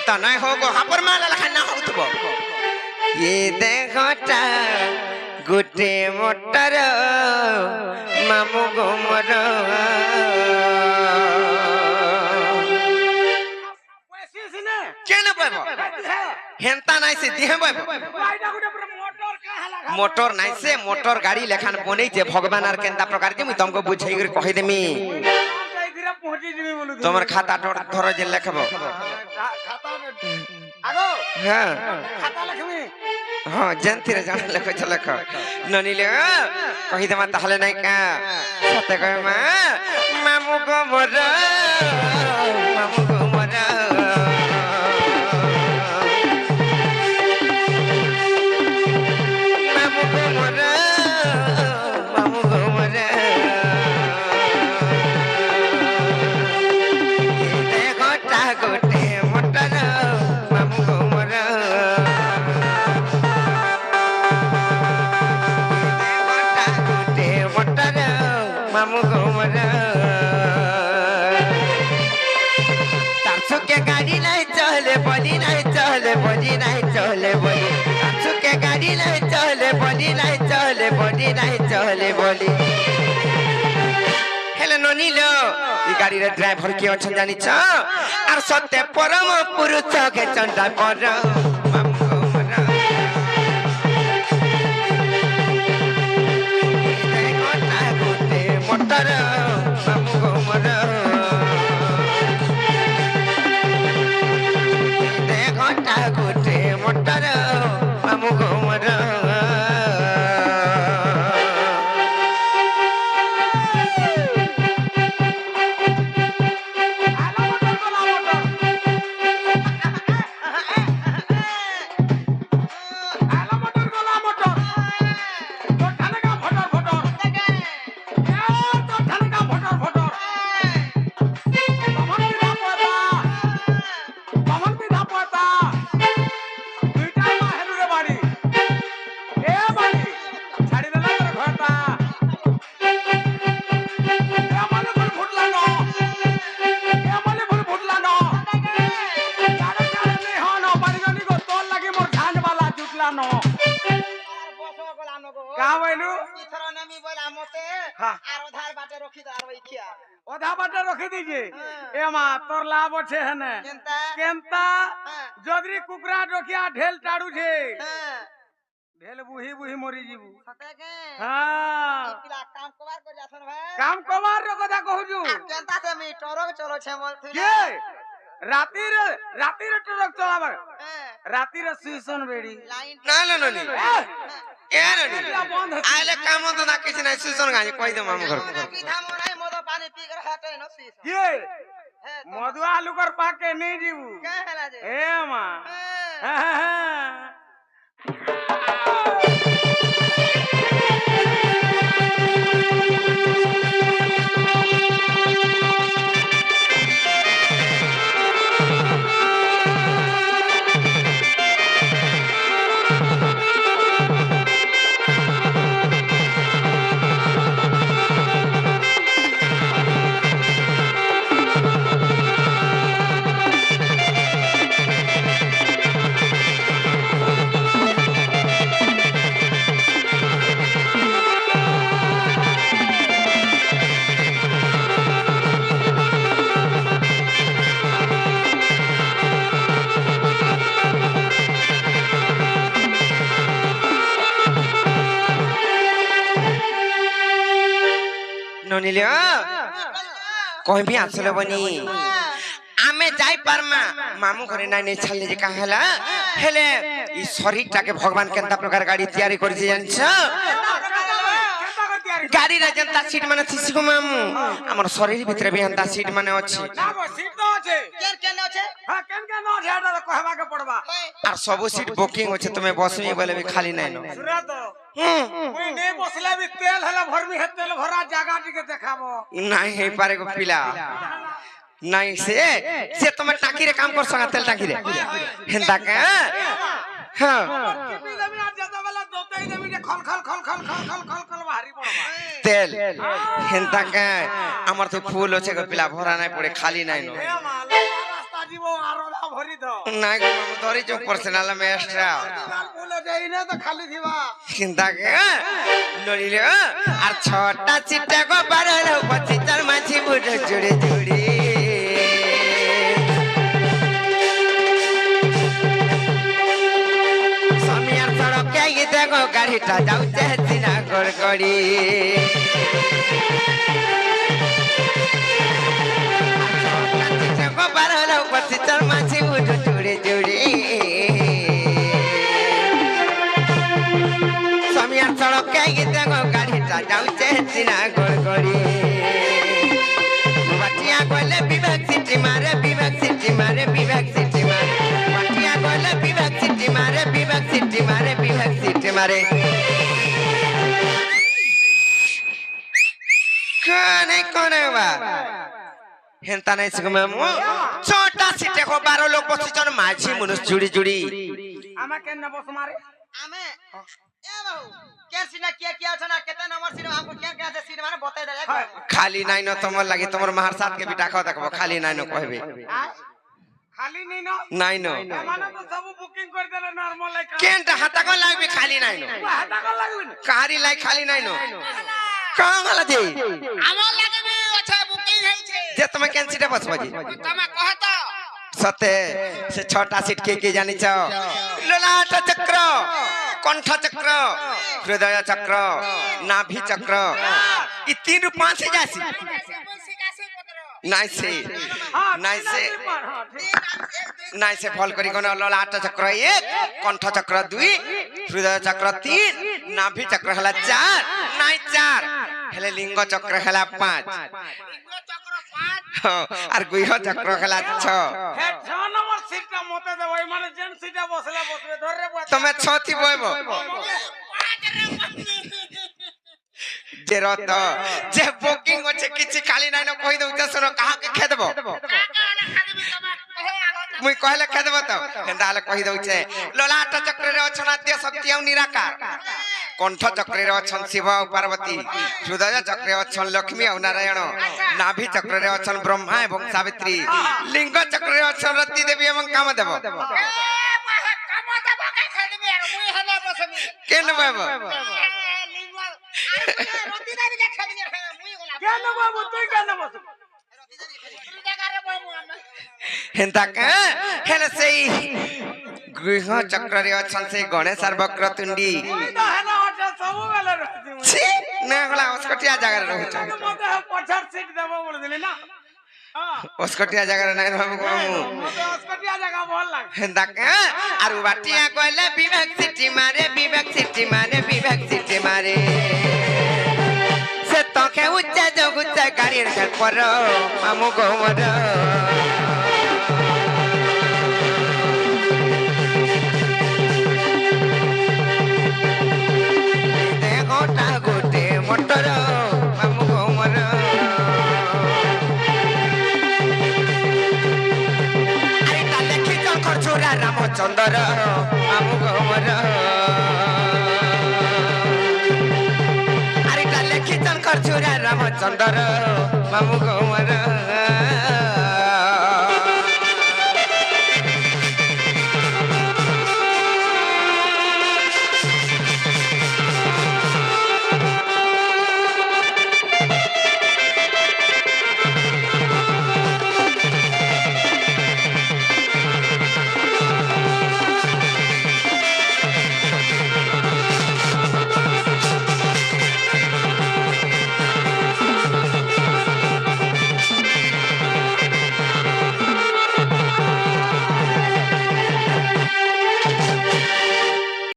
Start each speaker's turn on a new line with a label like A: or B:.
A: हेंता नहीं होगो हापर माला लखना होतबो ये देखोटा गुटे मोटर मामू गोमर केने बाबा हेंता नहीं से दिहे बाबा मोटर नहीं से मोटर गाड़ी लेखान बनै जे भगवान आर केंता प्रकार के मु तुमको बुझाई कर कहि देमी तोमर खाता धर जे लेखबो
B: आगो
A: हां
B: खाता लिखमी
A: हां जानती रे जान लेख चल लेख ननीले कहि देमा ताहले नहीं का सते कह मामू को मोर मामू को मोर गाड़ी नहीं चले बोली नहीं चले बोली नहीं चले बोली के गाड़ी नहीं चले बोली नहीं चले बोली नहीं चले बोली हेलो नोनी लो ई गाड़ी रे ड्राइवर के अछन जानि छ आर सत्य परम पुरुष के चंडा पर मोटर मामू गोमर गुटे मोटर मामू गोमर
B: ओधा बाटे रखी दीजिए ए मां तोर लाभ छे हने केनता जदरी कुकरा डोकिया ढेल टाड़ू छे ढेल बुही बुही मरी जीबू सते के हां इला काम कबार कर जाथन भाई काम कबार रो कथा कहूजू केनता से मी टरक चलो छे मोल के राती रे टरक चलाबा राती रे सुइसन बेड़ी
A: ना ना ननी ए ननी आले काम तो ना किछ नहीं सुइसन गानी कहि दे मामू घर
B: पानी पी कर हटे न सीस ये मधुआ आलू कर पाके नहीं जीवू कहला जे ए मां
A: ननिले कोई भी आसले बनी आमे जाई पारमा मामू घरे नाइ छाले जे काहला हेले ई शरीरटा के भगवान केनता प्रकार गाड़ी तैयारी करि जे जानछ गाड़ी रे जनता सीट माने थिसी को मामू हमर शरीर भीतर भी हंता सीट माने अछि
B: ना सीट तो अछि केन केन अछि हां केन केन अछि एटा कहबा के पड़बा
A: आर सब सीट बुकिंग अछि तुमे बस में बोले भी खाली नै न
B: सुरा तो कोई नै बसले भी तेल हला भरमी हे तेल भरा जगह टिके देखाबो
A: नहीं हे पारे को पिला नहीं से तुम टाकी रे काम कर संगा तेल टाकी रे हेंता के हां तेल हेंता के हमर तो फूल होचे को पिला भरा नहीं पड़े खाली नहीं नो
B: रास्ता जीवो आरो ধরি ধ
A: নাই গো মামু ধরি চোখ পার্সোনাল মেস্টরা
B: বলে যাই না তো খালি দিবা
A: চিন্তা কে নড়িলে আর ছটা চিটা গো বারলো পছি তার মাঝি বুড়ো জুড়ে জুড়ে সামিয়ার সড়কে গিয়ে দেখো গাড়িটা যাচ্ছে সিনা গড়গড়ি বারলো পছি তার মাঝি বুড়ো জুড়ে জুড়ে সামিয়ার সড়কে গিয়ে দেখো গাড়িটা যাচ্ছে সিনা গড়গড়ি বাটিয়া গলে বিভাগ সিটি মারে বিভাগ সিটি মারে বিভাগ সিটি মারে বাটিয়া গলে বিভাগ সিটি মারে বিভাগ সিটি মারে বিভাগ সিটি মারে কোনে কোনে বা হেনতা নাই সে মামু ছটা সিটে কো 12 লোক বসিছন মাঝি মনুষ জুড়ি জুড়ি
B: আমা কেন বস মারে
C: ଆମେ ଏ ବାବୁ କେନ୍ ସିନା କିଏ କିଏ ଅଛ ନା କେତେ ନମ୍ବର ସିନେମା ଆମକୁ କେନ୍ କେନ୍ ଅଛି ସିନେମା ବତେଇ ଦେଲେ
A: খালি নাই ন তোমার লাগি তোমার মাহার সাথ কে বিটা খাও দেখবো খালি নাই ন কইবে
B: খালি নি ন
A: নাই ন
B: মানে তো সব বুকিং করে দিলে নরমাল লাইক
A: কেনটা হাতা কোন লাগবে খালি নাই ন
B: হাতা কোন লাগবে না
A: কাহারি লাই খালি নাই ন কাং গলা দে
C: আমার লাগে ବି ଅଛି ବୁକିଂ ହେଇছে
A: যে তুমি কেন সিটে বসবা জি
C: ତମେ କହ ତ
A: সতে সে ছটা সিট কে জানিছ ললাট চক্র কণ্ঠ চক্র হৃদয় চক্র নাভি চক্র ই 3 রু 5 से जासी নাই সে নাই সে নাই সে ফল করি কোন ললাট চক্র 1 কণ্ঠ চক্র 2 হৃদয় চক্র 3 নাভি চক্র হলা 4 নাই 4 হেলে লিঙ্গ চক্র হলা 5 আর গুহ চক্র হলা 6
B: হে 6 নম্বর সিটটা মতে দেব এই মানে যেন সিটটা বসলে বসবে ধরে বস
A: তুমি 6 থি বইব যে রত যে বুকিং আছে কিছু খালি নাই ন কই দউ শুন কাহা কে খেদব মুই কহলে খেদব তো হেন্দা হলে কই দউছে ললাট চক্রে অছন আদ্য শক্তি আর নিরাকার কণ্ঠ চক্রে অছন শিব আর পার্বতী হৃদয় চক্রে অছন লক্ষ্মী আর নারায়ণ নাভি চক্রে অছন ব্রহ্মা এবং সাবিত্রী লিঙ্গ চক্রে অছন রতি দেবী এবং কামদেব কেন বাবা
B: কেন বাবু তুই কেন বস
A: হেন্তা কে হেলে সেই গৃহ চক্রে অছন সেই গণেশ আর বক্রতুণ্ডী
B: তুই তো হেনা হট সব বেলে রহিছি
A: ছি না হলা অস্কটিয়া জায়গায় রহুছ
B: মতে পছার সিট দেব বলে দিলি না
A: অস্কটিয়া জায়গায় নাই রহবো মামু
B: মতে অস্কটিয়া জায়গা ভাল লাগে
A: হেন্তা কে আর বাটিয়া কইলে বিভাগ সিটি মারে বিভাগ সিটি মারে বিভাগ সিটি মারে সে তোকে উচ্চা জগুচ্চা গাড়ির ঘর পর মামু গোমর গোটা গোটে মোটর মামু গোমর আরে তা দেখি তোর ছোড়া রামচন্দ্র মামু গোমর আরে তা লেখি তোর ছোড়া রামচন্দ্র মামু